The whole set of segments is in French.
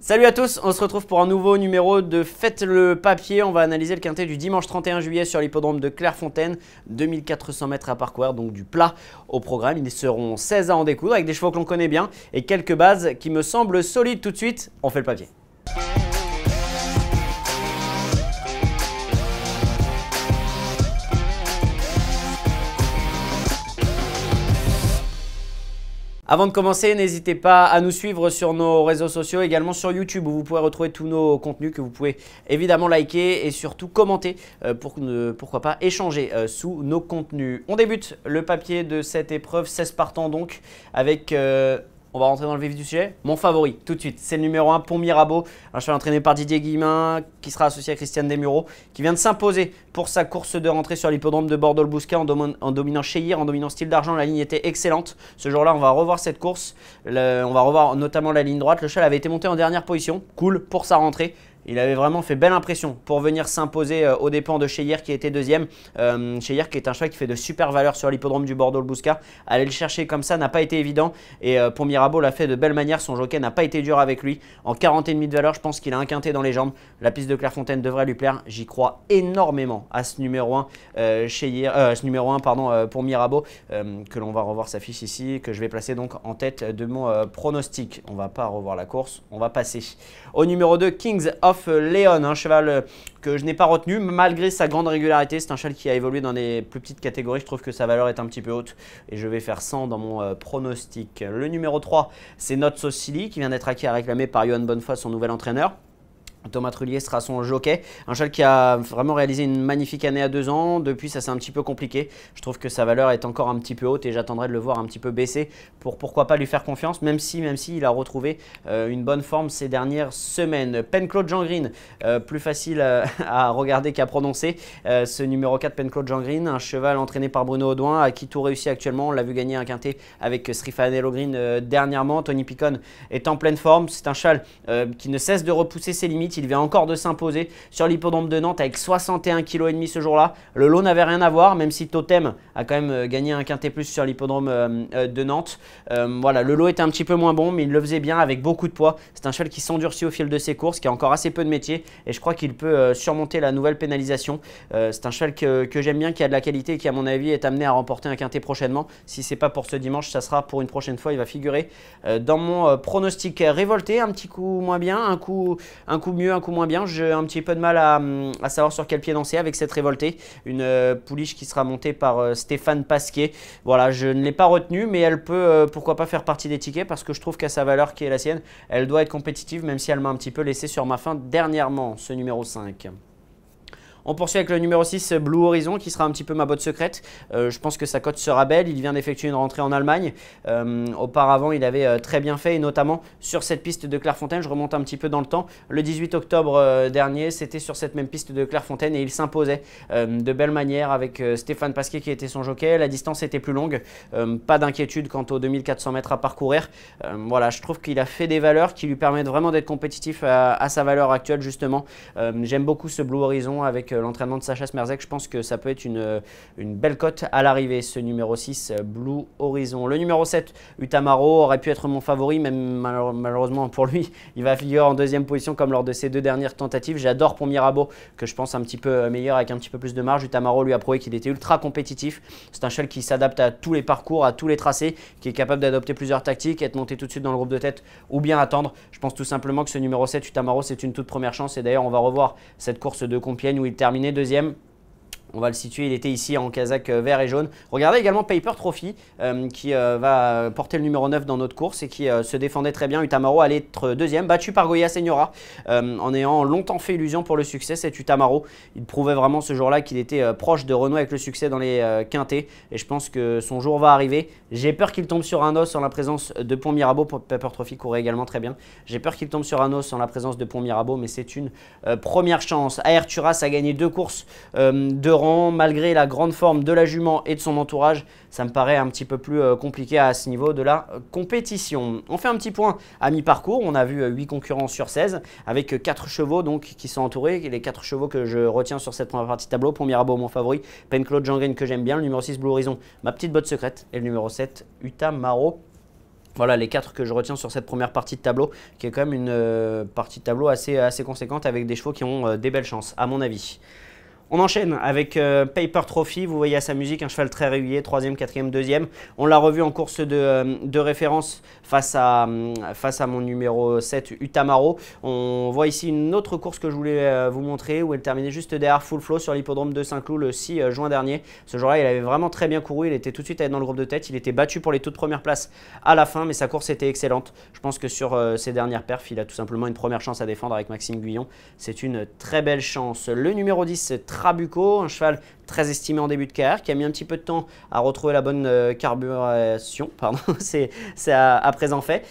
Salut à tous, on se retrouve pour un nouveau numéro de Faites le papier. On va analyser le quintet du dimanche 31 juillet sur l'hippodrome de Clairefontaine. 2400 mètres à parcourir, donc du plat au programme. Ils seront 16 à en découdre avec des chevaux que l'on connaît bien et quelques bases qui me semblent solides. Tout de suite, on fait le papier. Avant de commencer, n'hésitez pas à nous suivre sur nos réseaux sociaux, également sur YouTube où vous pouvez retrouver tous nos contenus que vous pouvez évidemment liker et surtout commenter pour pourquoi pas échanger sous nos contenus. On débute le papier de cette épreuve, 16 partants donc avec… on va rentrer dans le vif du sujet. Mon favori, tout de suite, c'est le numéro 1, Pont Mirabeau, un cheval entraîné par Didier Guillemin, qui sera associé à Christiane Desmureaux, qui vient de s'imposer pour sa course de rentrée sur l'hippodrome de Bordeaux-le-Bouscat en dominant Chéir, en dominant Style d'Argent. La ligne était excellente. Ce jour-là, on va revoir cette course. On va revoir notamment la ligne droite. Le cheval avait été monté en dernière position, cool pour sa rentrée. Il avait vraiment fait belle impression pour venir s'imposer aux dépens de Chéir qui était deuxième. Chéir qui est un cheval qui fait de super valeurs sur l'hippodrome du Bordeaux-le-Bouscat. Aller le chercher comme ça n'a pas été évident et Pont Mirabeau l'a fait de belle manière. Son jockey n'a pas été dur avec lui. En 40,5 de valeur, je pense qu'il a un quintet dans les jambes. La piste de Clairefontaine devrait lui plaire. J'y crois énormément à ce numéro 1, Pont Mirabeau que l'on va revoir sa fiche ici, que je vais placer donc en tête de mon pronostic. On ne va pas revoir la course, on va passer au numéro 2, Kings of Leon, un cheval que je n'ai pas retenu malgré sa grande régularité. C'est un cheval qui a évolué dans des plus petites catégories. Je trouve que sa valeur est un petit peu haute et je vais faire 100 dans mon pronostic. Le numéro 3, c'est Not So Silly qui vient d'être acquis à réclamer par Johan Bonnefoy, son nouvel entraîneur. Thomas Trullier sera son jockey, un cheval qui a vraiment réalisé une magnifique année à 2 ans. Depuis, ça s'est un petit peu compliqué. Je trouve que sa valeur est encore un petit peu haute et j'attendrai de le voir un petit peu baisser pour pourquoi pas lui faire confiance, même si il a retrouvé une bonne forme ces dernières semaines. Penclaude Jean Green, plus facile à regarder qu'à prononcer. Ce numéro 4, Penclaude Jean Green, un cheval entraîné par Bruno Audouin, à qui tout réussit actuellement. On l'a vu gagner un quintet avec Srifanello Green dernièrement. Tony Picon est en pleine forme. C'est un cheval qui ne cesse de repousser ses limites. Il vient encore de s'imposer sur l'hippodrome de Nantes avec 61,5 kg ce jour-là. Le lot n'avait rien à voir, même si Totem a quand même gagné un quintet plus sur l'hippodrome de Nantes. Voilà, le lot était un petit peu moins bon, mais il le faisait bien avec beaucoup de poids. C'est un cheval qui s'endurcit au fil de ses courses, qui a encore assez peu de métier et je crois qu'il peut surmonter la nouvelle pénalisation. C'est un cheval que j'aime bien, qui a de la qualité et qui à mon avis est amené à remporter un quintet prochainement. Si ce n'est pas pour ce dimanche, ça sera pour une prochaine fois. Il va figurer dans mon pronostic. Révolté, un petit coup moins bien, un coup mieux, un coup moins bien. J'ai un petit peu de mal à savoir sur quel pied danser avec cette Révoltée. Une pouliche qui sera montée par Stéphane Pasquier. Voilà, je ne l'ai pas retenue, mais elle peut pourquoi pas faire partie des tickets parce que je trouve qu'à sa valeur qui est la sienne, elle doit être compétitive, même si elle m'a un petit peu laissé sur ma faim dernièrement, ce numéro 5. On poursuit avec le numéro 6, Blue Horizon, qui sera un petit peu ma botte secrète. Je pense que sa cote sera belle. Il vient d'effectuer une rentrée en Allemagne. Auparavant, il avait très bien fait, et notamment sur cette piste de Clairefontaine. Je remonte un petit peu dans le temps. Le 18 octobre dernier, c'était sur cette même piste de Clairefontaine et il s'imposait de belle manière avec Stéphane Pasquier qui était son jockey. La distance était plus longue. Pas d'inquiétude quant aux 2400 mètres à parcourir. Voilà, je trouve qu'il a fait des valeurs qui lui permettent vraiment d'être compétitif à sa valeur actuelle, justement. J'aime beaucoup ce Blue Horizon avec l'entraînement de Sacha Smerzek. Je pense que ça peut être une belle cote à l'arrivée, ce numéro 6, Blue Horizon. Le numéro 7, Utamaro, aurait pu être mon favori, même malheureusement pour lui, il va figurer en deuxième position comme lors de ses 2 dernières tentatives. J'adore Pont Mirabeau, que je pense un petit peu meilleur avec un petit peu plus de marge. Utamaro lui a prouvé qu'il était ultra compétitif. C'est un cheval qui s'adapte à tous les parcours, à tous les tracés, qui est capable d'adopter plusieurs tactiques, être monté tout de suite dans le groupe de tête ou bien attendre. Je pense tout simplement que ce numéro 7, Utamaro, c'est une toute première chance et d'ailleurs on va revoir cette course de Compiègne où il terminé deuxième. On va le situer, il était ici en casaque vert et jaune. Regardez également Paper Trophy qui va porter le numéro 9 dans notre course et qui se défendait très bien. Utamaro allait être deuxième, battu par Goya Seniora en ayant longtemps fait illusion pour le succès. Cet Utamaro, il prouvait vraiment ce jour-là qu'il était proche de renouer avec le succès dans les quintets et je pense que son jour va arriver. J'ai peur qu'il tombe sur un os en la présence de Pont Mirabeau. Paper Trophy courait également très bien. J'ai peur qu'il tombe sur un os en la présence de Pont Mirabeau, mais c'est une première chance. AR Turas a gagné 2 courses de rang. Malgré la grande forme de la jument et de son entourage, ça me paraît un petit peu plus compliqué à ce niveau de la compétition. On fait un petit point à mi-parcours. On a vu 8 concurrents sur 16 avec 4 chevaux donc, qui sont entourés. Les 4 chevaux que je retiens sur cette première partie de tableau. Pont Mirabeau, mon favori. Penclaude Jean Green que j'aime bien. Le numéro 6, Blue Horizon, ma petite botte secrète. Et le numéro 7, Utamaro, Voilà les 4 que je retiens sur cette première partie de tableau, qui est quand même une partie de tableau assez conséquente avec des chevaux qui ont des belles chances, à mon avis. On enchaîne avec Paper Trophy. Vous voyez à sa musique un cheval très régulier, 3e, 4e, 2e. On l'a revu en course de référence face à mon numéro 7, Utamaro. On voit ici une autre course que je voulais vous montrer où elle terminait juste derrière Full Flow sur l'hippodrome de Saint-Cloud le 6 juin dernier. Ce jour-là, il avait vraiment très bien couru. Il était tout de suite allé dans le groupe de tête. Il était battu pour les toutes premières places à la fin, mais sa course était excellente. Je pense que sur ses dernières perfs, il a tout simplement une première chance à défendre avec Maxime Guyon. C'est une très belle chance. Le numéro 10, Trabuco, un cheval très estimé en début de carrière, qui a mis un petit peu de temps à retrouver la bonne carburation, pardon, c'est à présent fait.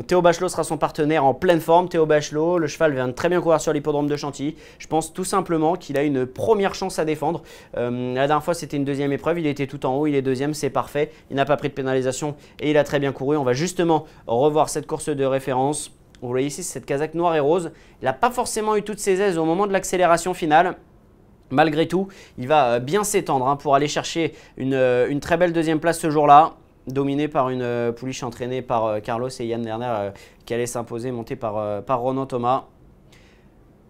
Théo Bachelot sera son partenaire en pleine forme. Théo Bachelot, le cheval vient de très bien courir sur l'hippodrome de Chantilly. Je pense tout simplement qu'il a une première chance à défendre. La dernière fois, c'était une deuxième épreuve, il était tout en haut, il est deuxième, c'est parfait. Il n'a pas pris de pénalisation et il a très bien couru. On va justement revoir cette course de référence. Vous voyez ici, cette casaque noire et rose. Il n'a pas forcément eu toutes ses aises au moment de l'accélération finale. Malgré tout, il va bien s'étendre pour aller chercher une très belle deuxième place ce jour-là, dominé par une pouliche entraînée par Carlos et Yann Lerner qui allait s'imposer, monté par Ronan Thomas.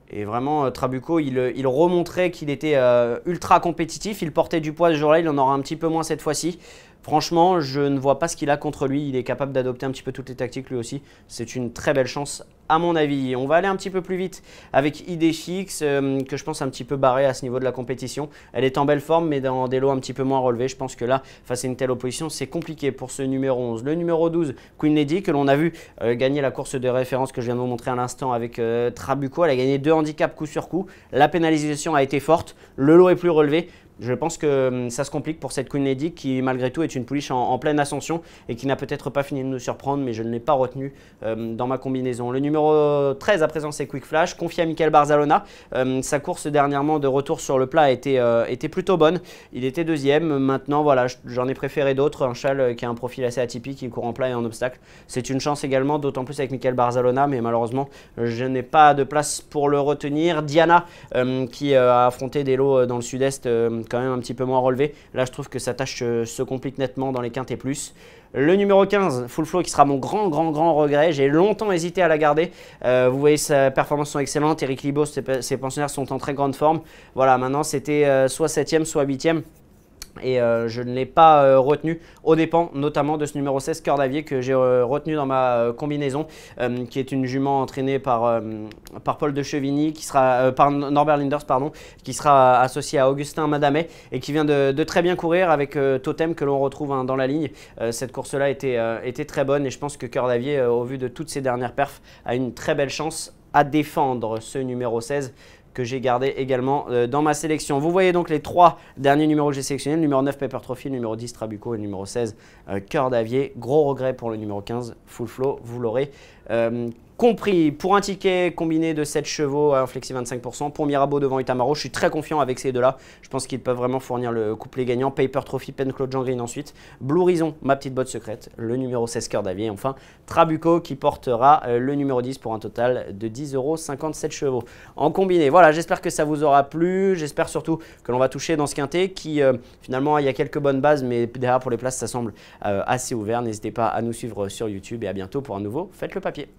Et vraiment, Trabuco, il remontrait qu'il était ultra compétitif. Il portait du poids ce jour-là, il en aura un petit peu moins cette fois-ci. Franchement, je ne vois pas ce qu'il a contre lui. Il est capable d'adopter un petit peu toutes les tactiques lui aussi. C'est une très belle chance à mon avis. On va aller un petit peu plus vite avec Idéfix, que je pense un petit peu barré à ce niveau de la compétition. Elle est en belle forme, mais dans des lots un petit peu moins relevés. Je pense que là, face à une telle opposition, c'est compliqué pour ce numéro 11. Le numéro 12, Queen Lady, que l'on a vu gagner la course de référence que je viens de vous montrer à l'instant avec Trabuco. Elle a gagné 2 handicaps coup sur coup. La pénalisation a été forte. Le lot est plus relevé. Je pense que ça se complique pour cette Queen Lady qui malgré tout est une pouliche en pleine ascension et qui n'a peut-être pas fini de nous surprendre, mais je ne l'ai pas retenu dans ma combinaison. Le numéro 13 à présent c'est Quick Flash, confié à Michael Barzalona. Sa course dernièrement de retour sur le plat était plutôt bonne. Il était deuxième. Maintenant voilà, j'en ai préféré d'autres. Un cheval qui a un profil assez atypique, qui court en plat et en obstacle. C'est une chance également, d'autant plus avec Michael Barzalona, mais malheureusement je n'ai pas de place pour le retenir. Diana qui a affronté des lots dans le sud-est quand même un petit peu moins relevé. Là, je trouve que sa tâche se complique nettement dans les quintés plus. Le numéro 15, Full Flow, qui sera mon grand regret. J'ai longtemps hésité à la garder. Vous voyez, sa performance sont excellentes. Eric Libaud, ses pensionnaires sont en très grande forme. Voilà, maintenant, c'était soit 7e, soit 8e. Et je ne l'ai pas retenu aux dépens notamment de ce numéro 16 Cœur d'Avier que j'ai retenu dans ma combinaison qui est une jument entraînée par Paul de Chevigny qui sera par Norbert Linders pardon, qui sera associé à Augustin Madamet et qui vient de très bien courir avec Totem que l'on retrouve dans la ligne. Cette course là était très bonne et je pense que Cœur d'Avier au vu de toutes ses dernières perfs a une très belle chance à défendre ce numéro 16 que j'ai gardé également dans ma sélection. Vous voyez donc les 3 derniers numéros que j'ai sélectionnés, le numéro 9 Paper Trophy, le numéro 10 Trabuco et le numéro 16 Cœur d'Avier. Gros regret pour le numéro 15 Full Flow, vous l'aurez compris. Pour un ticket combiné de 7 chevaux à un flexi 25%, pour Mirabeau devant Utamaro, je suis très confiant avec ces deux-là. Je pense qu'ils peuvent vraiment fournir le couplet gagnant. Paper Trophy, Pen-Claude Jean Green ensuite. Blue Horizon, ma petite botte secrète, le numéro 16 Cœur d'Avier. Enfin, Trabuco qui portera le numéro 10 pour un total de 10,57 chevaux en combiné. Voilà, j'espère que ça vous aura plu. J'espère surtout que l'on va toucher dans ce quintet qui, finalement, il y a quelques bonnes bases, mais derrière pour les places, ça semble assez ouvert. N'hésitez pas à nous suivre sur YouTube et à bientôt pour un nouveau Faites le papier.